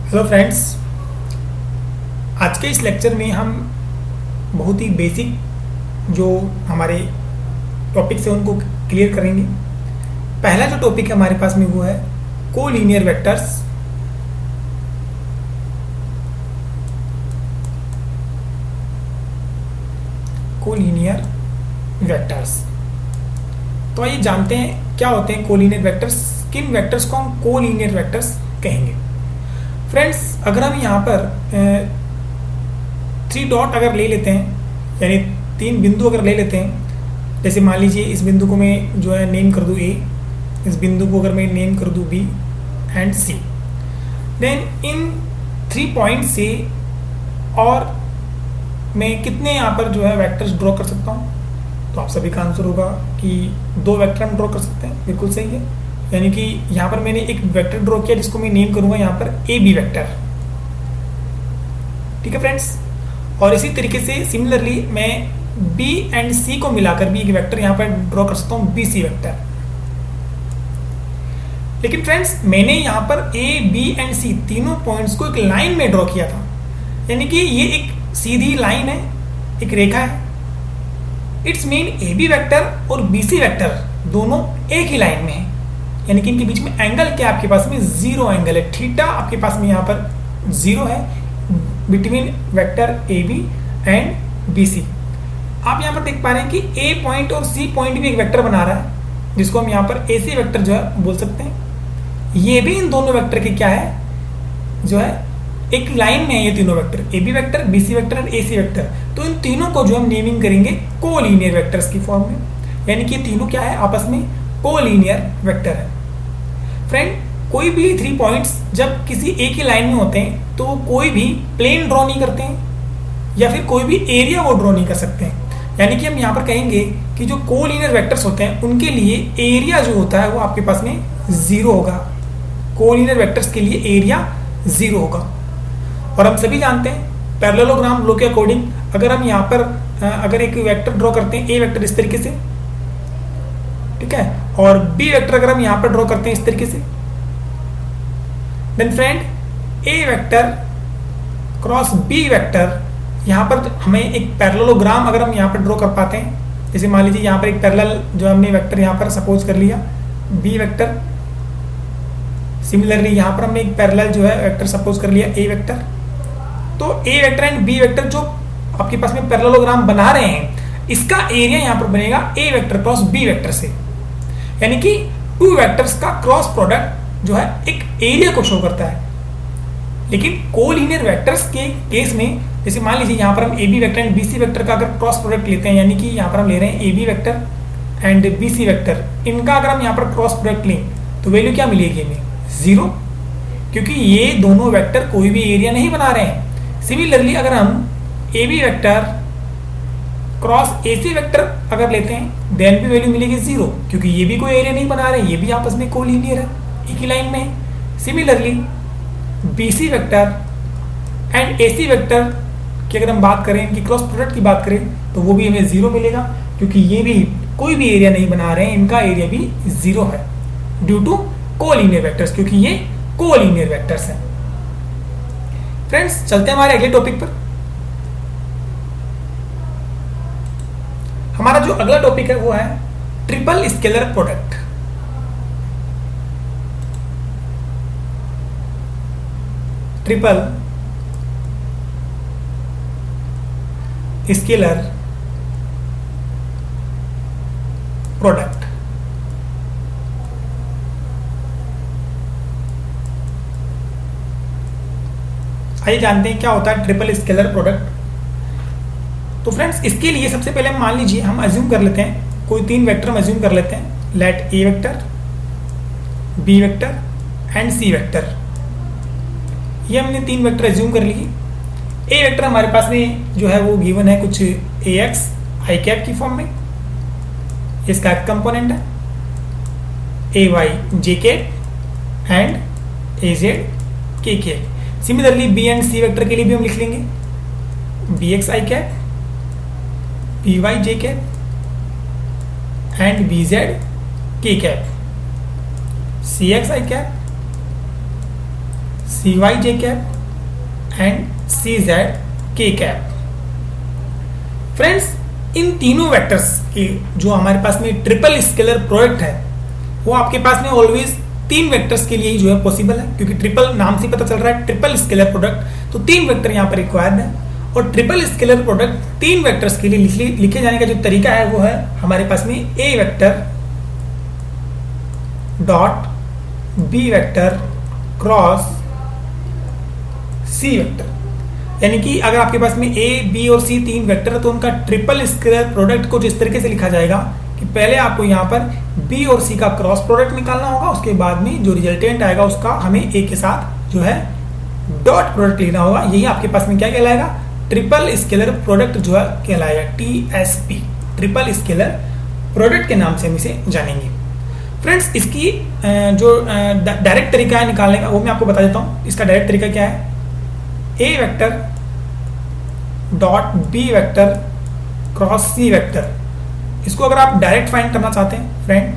Hello friends, आज के इस लेक्चर में हम बहुत ही बेसिक जो हमारे टॉपिक्स हैं उनको क्लियर करेंगे। पहला जो टॉपिक है हमारे पास में वो है कोलिनियर वेक्टर्स। कोलिनियर वेक्टर्स, तो आइए जानते हैं क्या होते हैं कोलिनियर वेक्टर्स। किन वेक्टर्स को हम कोलिनियर वेक्टर्स कहेंगे। फ्रेंड्स, अगर हम यहाँ पर 3 डॉट अगर ले लेते हैं, यानी 3 बिंदु अगर ले लेते हैं, जैसे मान लीजिए इस बिंदु को मैं जो है नेम कर दूँ ए, इस बिंदु को अगर मैं नेम कर दूँ B and C, then in 3 point से और मैं कितने यहाँ पर जो है वेक्टर्स ड्रॉ कर सकता हूँ। तो आप सभी का आंसर होगा कि 2 वेक्टर हम ड्रॉ कर सकते हैं। बिल्कुल सही है, यानी कि यहाँ पर मैंने एक वेक्टर ड्रॉ किया जिसको मैं नेम करूंगा यहाँ पर ए बी वेक्टर। ठीक है फ्रेंड्स, और इसी तरीके से सिमिलरली मैं बी एंड सी को मिलाकर भी एक वेक्टर यहाँ पर ड्रॉ कर सकता हूँ, बी सी वेक्टर। लेकिन फ्रेंड्स, मैंने यहाँ पर ए बी एंड सी तीनों पॉइंट्स को एक लाइन में ड्रॉ किया था, यानी कि ये एक सीधी लाइन है, एक रेखा है। It's mean A B vector और बी सी वेक्टर दोनों एक ही लाइन में है, यानी कि इनके बीच में एंगल क्या आपके पास में 0 एंगल है। थीटा आपके पास में यहाँ पर 0 है between vector A B and B C. आप यहाँ पर देख पा रहे हैं कि ए पॉइंट और सी पॉइंट भी एक वेक्टर बना रहा है, जिसको हम यहाँ पर ए सी वेक्टर जो है बोल सकते हैं। ये भी इन दोनों वेक्टर के क्या है, जो है एक लाइन में है ये तीनों vector, A B vector, B C vector and A C vector. तो इन तीनों को जो हम नेमिंग करेंगे कोलिनियर वेक्टर्स की फॉर्म में, यानी कि ये तीनों क्या है, आपस में कोलिनियर वेक्टर है। फ्रेंड, कोई भी 3 पॉइंट्स जब किसी एक ही लाइन में होते हैं तो कोई भी प्लेन ड्रॉ नहीं करते हैं या फिर कोई भी एरिया वो ड्रॉ नहीं कर सकते हैं। यानी कि हम यहाँ पर कहेंगे कि जो कोलिनियर वेक्टर्स होते हैं उनके लिए एरिया जो होता है वो आपके पास में 0 होगा। कोलिनियर वेक्टर्स के लिए एरिया 0 होगा। और हम सभी जानते हैं पैरेललोग्राम लॉ के अकॉर्डिंग, अगर हम यहाँ पर अगर एक वेक्टर ड्रॉ करते हैं, ए वेक्टर इस तरीके से, ठीक है, और बी वेक्टर अगर हम यहाँ पर ड्रॉ करते हैं इस तरीके से, then friend A vector cross B vector, यहाँ पर हमें एक पैरेललोग्राम अगर हम यहाँ पर ड्रॉ कर पाते हैं, जैसे मान लीजिए यहाँ पर एक पैरेलल जो हमने वेक्टर यहाँ पर सपोज कर लिया बी वेक्टर, सिमिलरली यहाँ पर हमने एक पैरेलल जो है वेक्टर सपोज कर लिया ए वेक्टर। तो ए वेक्टर एंड बी वेक्टर जो आपके पास में पैरेललोग्राम बना रहे हैं, इसका एरिया यहाँ पर बनेगा ए वेक्टर क्रॉस बी वेक्टर से, यानी कि 2 वेक्टर्स का क्रॉस प्रोडक्ट जो है एक एरिया को शो करता है। लेकिन कोलिनियर वेक्टर्स के केस में, जैसे मान लीजिए यहाँ पर हम A B vector and B C vector का अगर क्रॉस प्रोडक्ट लेते हैं, यानी कि यहाँ पर हम ले रहे हैं A B vector and B C vector, इनका अगर हम यहाँ पर क्रॉस प्रोडक्ट लें तो वैल्यू क्या मिलेगी हमें, 0, क्योंकि ये दोनों वेक्टर कोई भी एरिया नहीं बना रहे हैं। सिमिलरली अगर हम A B vector cross A C vector अगर लेते हैं, देन भी वैल्यू मिलेगी 0, क्योंकि ये भी कोई एरिया नहीं बना रहे, ये भी आपस में कोलिनियर है, एक ही लाइन में है। Similarly B C vector and A C vector की अगर हम बात करें, इनकी क्रॉस प्रोडक्ट की बात करें, तो वो भी हमें 0 मिलेगा, क्योंकि ये भी कोई भी एरिया नहीं बना रहे हैं, इनका एरिया भी 0 है ड्यू टू कोलिनियर वेक्टर्स, क्योंकि ये कोलिनियर वेक्टर्स हैं। फ्रेंड्स, चलते हैं हमारे अगले टॉपिक पर। हमारा जो अगला टॉपिक है वो है triple scalar product. Triple scalar product. आइए जानते हैं क्या होता है ट्रिपल स्केलर प्रोडक्ट। तो फ्रेंड्स, इसके लिए सबसे पहले हम मान लीजिए हम अज्यूम कर लेते हैं, कोई 3 वेक्टर हम अज्यूम कर लेते हैं, let A vector, B vector and C vector. ये हमने 3 वेक्टर अज्यूम कर लिए। ए वेक्टर हमारे पास में जो है वो गिवन है कुछ ए एक्स आई कैप की फॉर्म में, इसका एक कंपोनेंट है, A Y J cap and A Z K cap. Similarly B and C vector के लिए भी हम लिख लेंगे B X I cap, B Y J cap and B Z K cap, C X I cap, C Y J cap and C Z K cap. Friends, इन तीनों vectors के जो हमारे पास में ट्रिपल स्केलर प्रोडक्ट है वो आपके पास में ऑलवेज तीन वेक्टर्स के लिए ही जो है पॉसिबल है, क्योंकि ट्रिपल नाम से पता चल रहा है ट्रिपल स्केलर प्रोडक्ट, तो तीन वेक्टर यहाँ पर रिक्वायर्ड है। और ट्रिपल स्केलर प्रोडक्ट तीन वेक्टर्स के लिए लिखे जाने का जो तरीका है वो है हमारे पास में A vector dot B vector cross C vector. यानी कि अगर आपके पास में ए बी और सी तीन वेक्टर है तो उनका ट्रिपल स्केलर प्रोडक्ट को जिस तरीके से लिखा जाएगा कि पहले आपको यहाँ पर बी और सी का क्रॉस प्रोडक्ट निकालना होगा, उसके बाद में जो रिजल्टेंट आएगा उसका हमें ए के साथ जो है डॉट प्रोडक्ट लेना होगा। यही आपके पास में क्या कहलाएगा, ट्रिपल स्केलर प्रोडक्ट जो है कहलाएगा TSP, ट्रिपल स्केलर प्रोडक्ट के नाम से हम इसे जानेंगे। फ्रेंड्स, इसकी जो डायरेक्ट तरीका है निकालने का वो मैं आपको बता देता हूँ। इसका डायरेक्ट तरीका क्या है, A vector dot B vector cross C vector. इसको अगर आप डायरेक्ट फाइंड करना चाहते हैं फ्रेंड,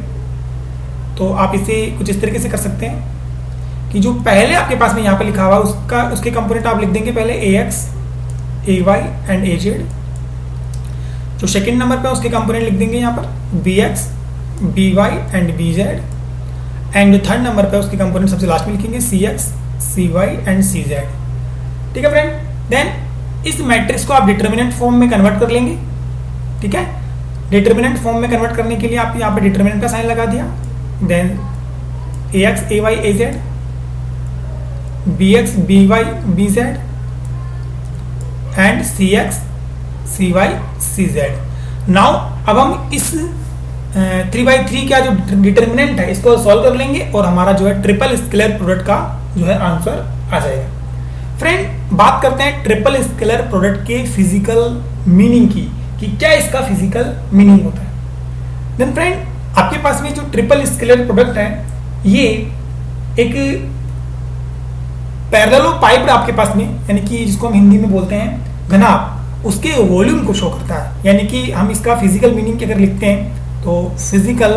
तो आप इसे कुछ इस तरीके से कर सकते हैं कि जो पहले आपके पास में यहाँ पर लिखा हुआ उसके कंपोनेंट आप लिख देंगे पहले AX AY एंड AZ। जो सेकंड नंबर पे उसके कंपोनेंट लिख देंगे यहाँ पर BX BY and BZ। And जो थर्ड नंबर पे उसके कंपोनेंट सबसे लास्ट में लिखेंगे CX CY एंड CZ। ठीक है फ्रेंड, देन इस मैट्रिक्स को आप डिटर्मिनेंट फॉर्म में कन्वर्ट कर लेंगे। ठीक है, डिटर्मिनेंट फॉर्म में कन्वर्ट करने के लिए आप यहाँ पे डिटर्मिनेंट का साइन लगा दिया, then AX AY AZ BX BY BZ and CX CY CZ। Now अब हम इस 3/3 का जो डिटर्मिनेंट है इसको सॉल्व कर लेंगे और हमारा जो है ट्रिपल स्केलर प्रोडक्ट का जो है आंसर आ जाएगा। फ्रेंड, बात करते हैं ट्रिपल स्केलर प्रोडक्ट के फिजिकल मीनिंग की कि क्या इसका फिजिकल मीनिंग होता है। देन फ्रेंड, आपके पास में जो ट्रिपल स्केलर प्रोडक्ट है ये एक पैरेलल पाइप आपके पास में, यानी कि जिसको हम हिंदी में बोलते हैं घनाभ, उसके वॉल्यूम को शो करता है। यानी कि हम इसका फिजिकल मीनिंग अगर लिखते हैं तो फिजिकल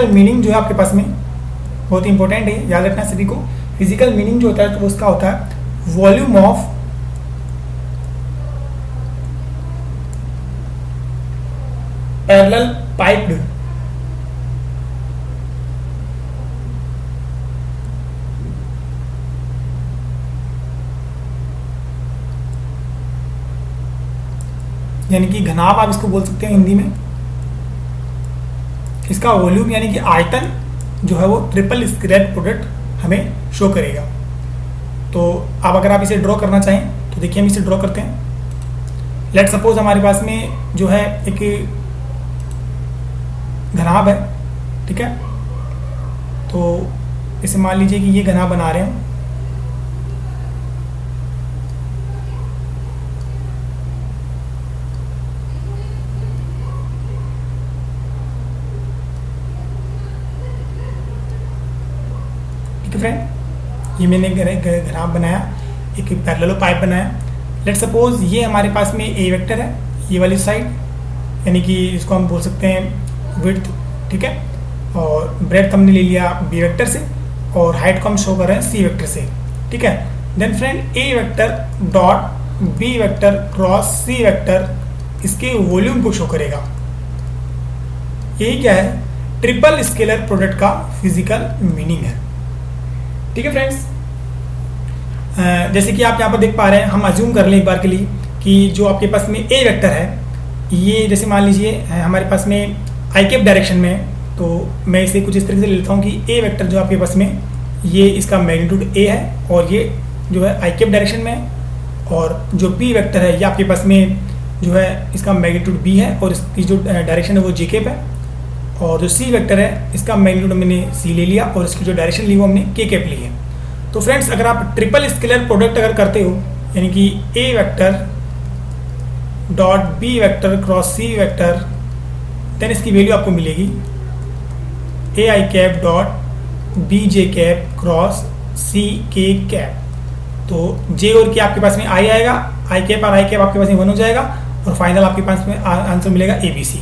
मीनिंग जो है आपके पास में बहुत ही इंपॉर्टेंट है, याद रखना सभी को। फिजिकल मीनिंग जो होता है तो उसका होता है वॉल्यूम ऑफ पैरेलल पाइप्ड यानी कि घनाभ आप इसको बोल सकते हैं हिंदी में। इसका वॉल्यूम यानी कि आयतन जो है वो ट्रिपल स्केलर प्रोडक्ट हमें शो करेगा। तो अब अगर आप इसे ड्रॉ करना चाहें तो देखिए हम इसे ड्रॉ करते हैं। लेट सपोज हमारे पास में जो है एक घनाभ है, ठीक है, तो इसे मान लीजिए कि ये घनाभ बना रहे हैं। फ्रेंड, ये मैंने घनाभ बनाया, एक पैरेलल पाइप बनाया। लेट सपोज ये हमारे पास में ए वेक्टर है, ये वाली साइड, यानी कि इसको हम बोल सकते हैं विड्थ, ठीक है, और ब्रेड्थ हमने ले लिया बी वेक्टर से और हाइट को हम शो कर रहे हैं सी वेक्टर से। ठीक है, then friend A vector dot B vector cross C vector इसके वॉल्यूम को शो करेगा। यही क्या है, ट्रिपल स्केलर प्रोडक्ट का फिजिकल मीनिंग है। ठीक है फ्रेंड्स, जैसे कि आप यहाँ पर देख पा रहे हैं, हम अज्यूम कर लें एक बार के लिए कि जो आपके पास में ए वेक्टर है, ये जैसे मान लीजिए हमारे पास में आई कैप डायरेक्शन में है, तो मैं इसे कुछ इस तरीके से लेता हूँ कि ए वेक्टर जो आपके पास में ये इसका मैग्नीट्यूड ए है और ये जो है आई कैप डायरेक्शन में है, और जो बी वेक्टर है ये आपके पास में जो है इसका मैग्नीट्यूड बी है और इसकी जो डायरेक्शन है वो जे कैप है, और जो सी वेक्टर है इसका मैग्नीट्यूड हमने सी ले लिया और इसकी जो डायरेक्शन ली वो हमने के कैप ली है। तो फ्रेंड्स, अगर आप ट्रिपल स्केलर प्रोडक्ट अगर करते हो, यानी कि A vector dot B vector cross C vector, then इसकी वैल्यू आपको मिलेगी A I cap dot B J cap cross C K cap. तो जे और के आपके पास में आई आएगा, आई कैप और आई कैप आपके पास में 1 हो जाएगा और फाइनल आपके पास में आंसर मिलेगा ABC।